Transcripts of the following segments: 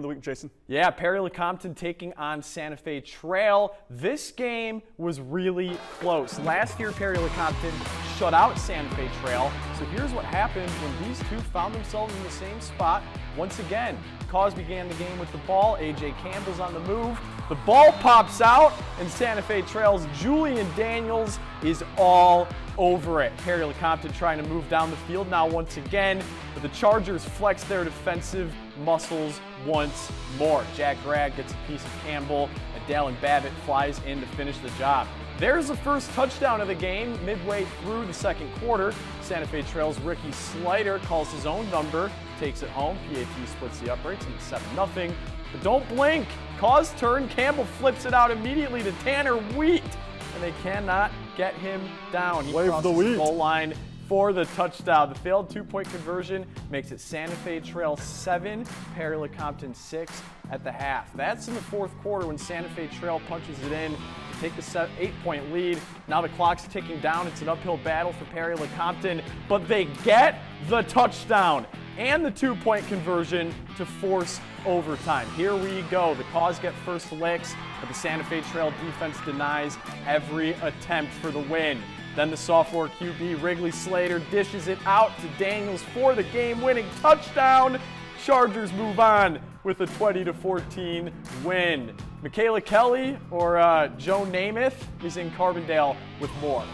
The week, Jason. Yeah, Perry-Lecompton taking on Santa Fe Trail. This game was really close. Last year, Perry-Lecompton shut out Santa Fe Trail. So here's what happened when these two found themselves in the same spot. Once again, Cause began the game with the ball. A.J. Campbell's on the move. The ball pops out, and Santa Fe Trail's Julian Daniels is all over it. Perry-Lecompton trying to move down the field now once again, but the Chargers flex their defensive muscles once more. Jack Gragg gets a piece of Campbell, and Dallin Babbitt flies in to finish the job. There's the first touchdown of the game midway through the second quarter. Santa Fe Trail's Ricky Slider calls his own number, takes it home. PAT splits the uprights into 7-0. But don't blink. Cause turn. Campbell flips it out immediately to Tanner Wheat, and they cannot get him down. He crosses the goal line for the touchdown. The failed two-point conversion makes it Santa Fe Trail 7, Perry-Lecompton 6 at the half. That's in the fourth quarter when Santa Fe Trail punches it in to take the 8-point lead. Now the clock's ticking down. It's an uphill battle for Perry-Lecompton, but they get the touchdown and the two-point conversion to force overtime. Here we go. The Cause get first licks, but the Santa Fe Trail defense denies every attempt for the win. Then the sophomore QB, Wrigley Slater, dishes it out to Daniels for the game-winning touchdown. Chargers move on with a 20-14 win. Michaela Kelly or Joe Namath is in Carbondale with more.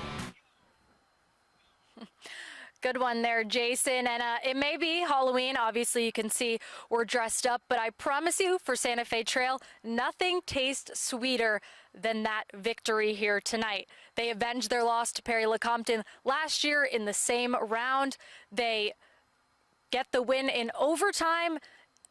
Good one there, Jason. And it may be Halloween. Obviously, you can see we're dressed up. But I promise you, for Santa Fe Trail, nothing tastes sweeter than that victory here tonight. They avenged their loss to Perry-Lecompton last year in the same round. They get the win in overtime.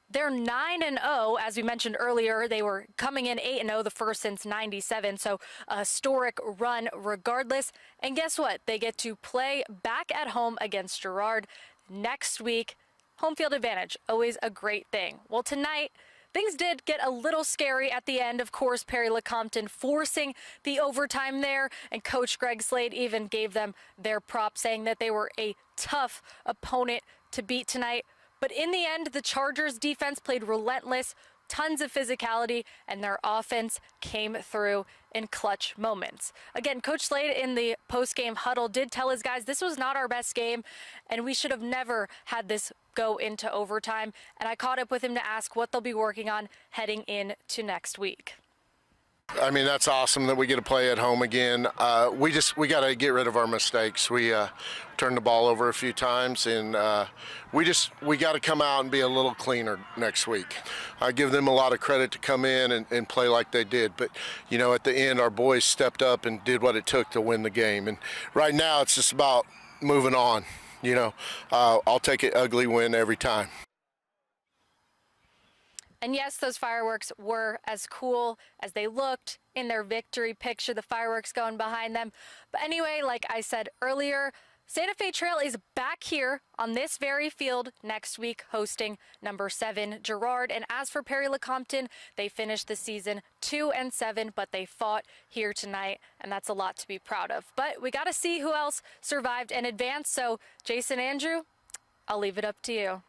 They're 9-0, as we mentioned earlier. They were coming in 8-0, the first since '97, so a historic run regardless. And guess what? They get to play back at home against Girard next week. Home field advantage, always a great thing. Well, tonight, things did get a little scary at the end. Of course, Perry-Lecompton forcing the overtime there, and Coach Greg Slade even gave them their prop, saying that they were a tough opponent to beat tonight. But in the end, the Chargers defense played relentless, tons of physicality, and their offense came through in clutch moments. Again, Coach Slade in the post-game huddle did tell his guys this was not our best game, and we should have never had this go into overtime. And I caught up with him to ask what they'll be working on heading into next week. I mean, that's awesome that we get to play at home again. We got to get rid of our mistakes. We turned the ball over a few times, and we got to come out and be a little cleaner next week. I give them a lot of credit to come in and play like they did, but you know, at the end, our boys stepped up and did what it took to win the game. And right now, it's just about moving on. You know, I'll take an ugly win every time. And yes, those fireworks were as cool as they looked in their victory picture, the fireworks going behind them. But anyway, like I said earlier, Santa Fe Trail is back here on this very field next week, hosting number 7 Girard. And as for Perry-Lecompton, they finished the season 2-7, but they fought here tonight, and that's a lot to be proud of. But we got to see who else survived and advanced. So, Jason, Andrew, I'll leave it up to you.